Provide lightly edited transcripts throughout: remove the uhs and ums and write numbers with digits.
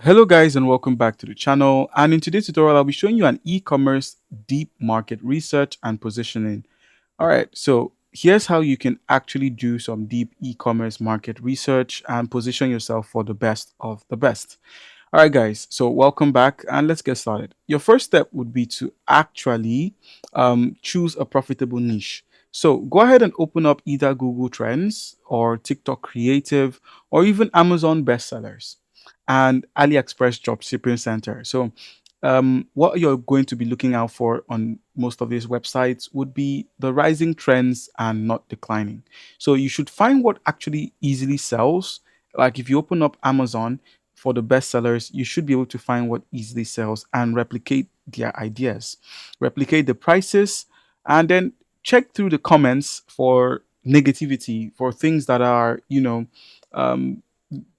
Hello guys and welcome back to the channel, and in today's tutorial I'll be showing you an e-commerce deep market research and positioning. All right, so here's how you can actually do some deep e-commerce market research and position yourself for the best of the best. All right, guys, so welcome back and let's get started. Your first step would be to actually choose a profitable niche. So go ahead and open up either Google Trends or TikTok Creative or even Amazon bestsellers and AliExpress Dropshipping Center. So what you're going to be looking out for on most of these websites would be the rising trends and not declining. So you should find what actually easily sells. Like if you open up Amazon for the bestsellers, you should be able to find what easily sells and replicate their ideas, replicate the prices, and then check through the comments for negativity, for things that are, um,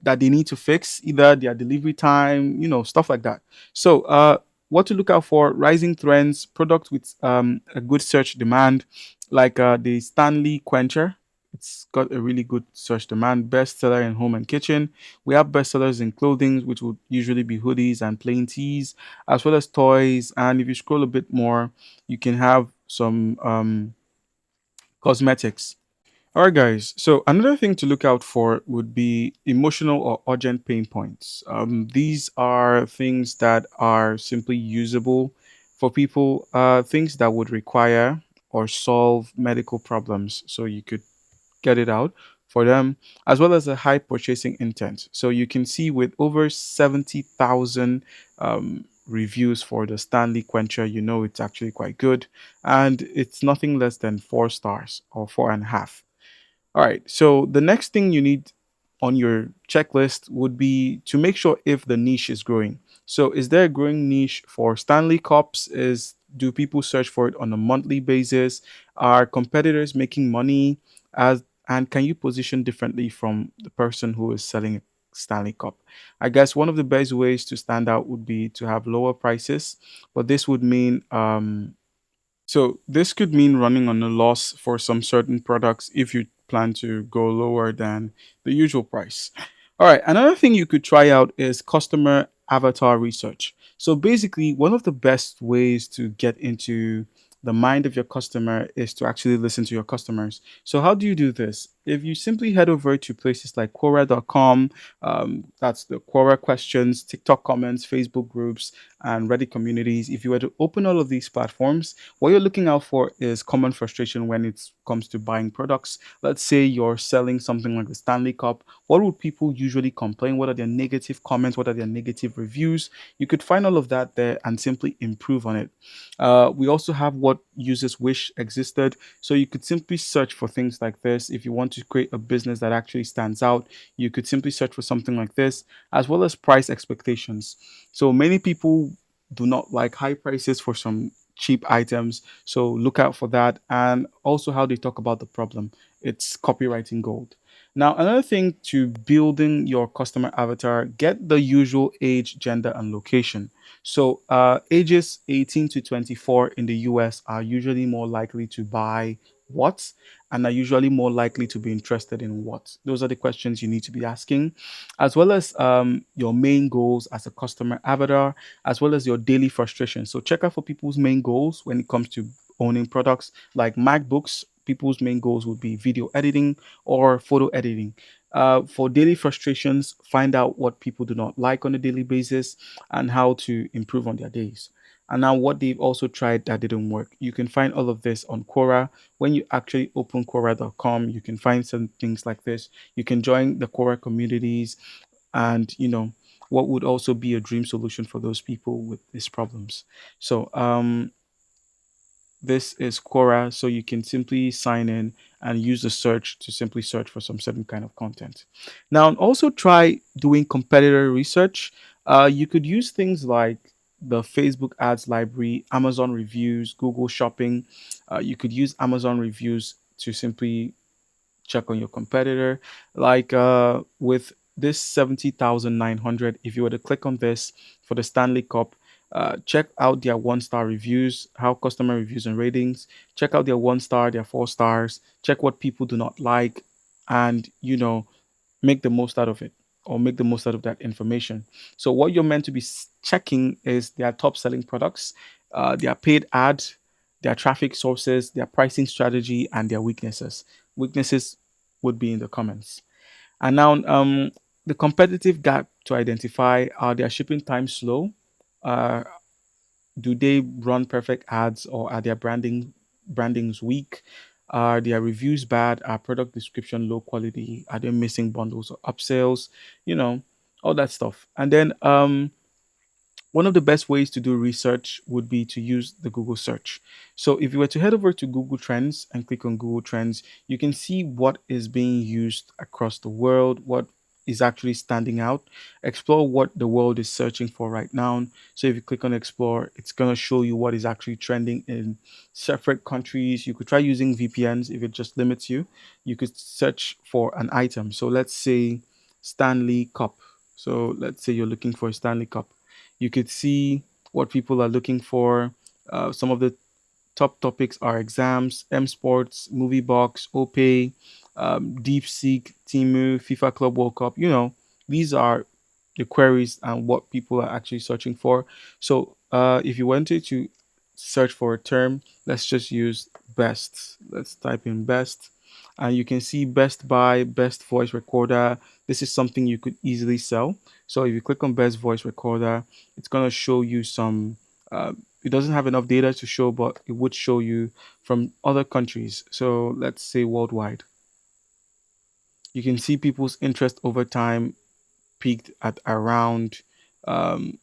that they need to fix, either their delivery time, stuff like that. So, what to look out for: rising trends, products with a good search demand, like the Stanley Quencher. It's got a really good search demand, bestseller in home and kitchen. We have bestsellers in clothing, which would usually be hoodies and plain tees, as well as toys. And if you scroll a bit more, you can have some cosmetics. All right, guys. So another thing to look out for would be emotional or urgent pain points. These are things that are simply usable for people, things that would require or solve medical problems. So you could get it out for them, as well as a high purchasing intent. So you can see with over 70,000 reviews for the Stanley Quencher, you know it's actually quite good. And it's nothing less than 4 stars or 4.5. All right. So the next thing you need on your checklist would be to make sure if the niche is growing. So is there a growing niche for Stanley Cups? Is Do people search for it on a monthly basis? Are competitors making money? As and can you position differently from the person who is selling a Stanley Cup? I guess one of the best ways to stand out would be to have lower prices, but this would mean this could mean running on a loss for some certain products if you plan to go lower than the usual price. All right, another thing you could try out is customer avatar research. So basically, one of the best ways to get into the mind of your customer is to actually listen to your customers. So how do you do this? If you simply head over to places like Quora.com, that's the Quora questions, TikTok comments, Facebook groups, and Reddit communities. If you were to open all of these platforms, what you're looking out for is common frustration when it comes to buying products. Let's say you're selling something like the Stanley Cup. What would people usually complain? What are their negative comments? What are their negative reviews? You could find all of that there and simply improve on it. We also have what users wish existed. So you could simply search for things like this. If you want to create a business that actually stands out, you could simply search for something like this, as well as price expectations. So many people do not like high prices for some cheap items. So look out for that. And also how they talk about the problem. It's copywriting gold. Now, another thing to building your customer avatar, get the usual age, gender, and location. So, ages 18 to 24 in the US are usually more likely to buy what and are usually more likely to be interested in what. Those are the questions you need to be asking, as well as your main goals as a customer avatar, as well as your daily frustration. So check out for people's main goals when it comes to owning products like MacBooks. People's main goals would be video editing or photo editing. For daily frustrations, find out what people do not like on a daily basis and how to improve on their days. And now, what they've also tried that didn't work. You can find all of this on Quora. When you actually open Quora.com, you can find some things like this. You can join the Quora communities and what would also be a dream solution for those people with these problems. So this is Quora, so you can simply sign in and use the search to simply search for some certain kind of content. Now, also try doing competitor research. You could use things like the Facebook ads library, Amazon reviews, Google shopping. You could use Amazon reviews to simply check on your competitor. Like with this 70,900, if you were to click on this for the Stanley Cup, check out their 1 star reviews, how customer reviews and ratings. Check out their 1 star, their 4 stars. Check what people do not like, and make the most out of it. or make the most out of that information. So what you're meant to be checking is their top selling products, their paid ad, their traffic sources, their pricing strategy, and their weaknesses. Weaknesses would be in the comments. And now, the competitive gap to identify: are their shipping times slow? Uh, do they run perfect ads, or are their brandings weak? Are their reviews bad? Are product description low quality? Are they missing bundles or upsells? You know, all that stuff. And then one of the best ways to do research would be to use the Google search. So if you were to head over to Google Trends and click on Google Trends, you can see what is being used across the world, what is actually standing out. Explore what the world is searching for right now. So if you click on explore, it's going to show you what is actually trending in separate countries. You could try using VPNs if it just limits you. You could search for an item. So let's say Stanley Cup. So let's say you're looking for a Stanley Cup. You could see what people are looking for. Some of the top topics are exams, M Sports, Movie Box, OPay, DeepSeek, Timu, FIFA Club World Cup. These are the queries and what people are actually searching for. So if you wanted to search for a term, let's just use best. Let's type in best. And you can see Best Buy, Best Voice Recorder. This is something you could easily sell. So if you click on Best Voice Recorder, it's going to show you some. It doesn't have enough data to show, but it would show you from other countries. So let's say worldwide. You can see people's interest over time peaked at around um,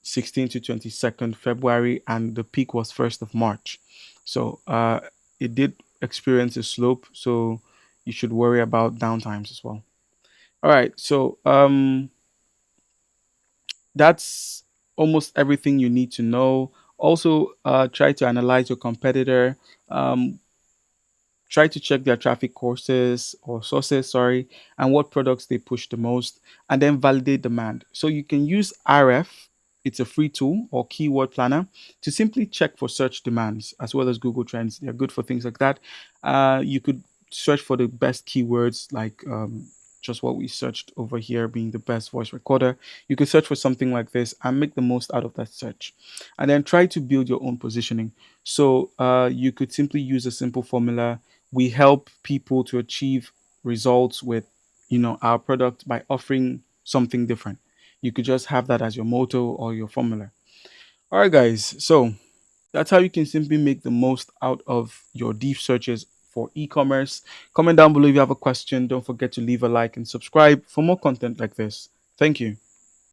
16th to 22nd February, and the peak was 1st of March. So it did experience a slope. So you should worry about downtimes as well. All right. So that's almost everything you need to know. Also, try to analyze your competitor. Um, Try to check their traffic courses or sources, sorry, and what products they push the most, and then validate demand. So you can use RF, it's a free tool, or keyword planner, to simply check for search demands as well as Google Trends. They're good for things like that. You could search for the best keywords, like just what we searched over here being the best voice recorder. You could search for something like this and make the most out of that search, and then try to build your own positioning. So you could simply use a simple formula. We help people to achieve results with our product by offering something different. You could just have that as your motto or your formula. All right, guys, so that's how you can simply make the most out of your deep searches for e-commerce. Comment down below if you have a question. Don't forget to leave a like and subscribe for more content like this. Thank you.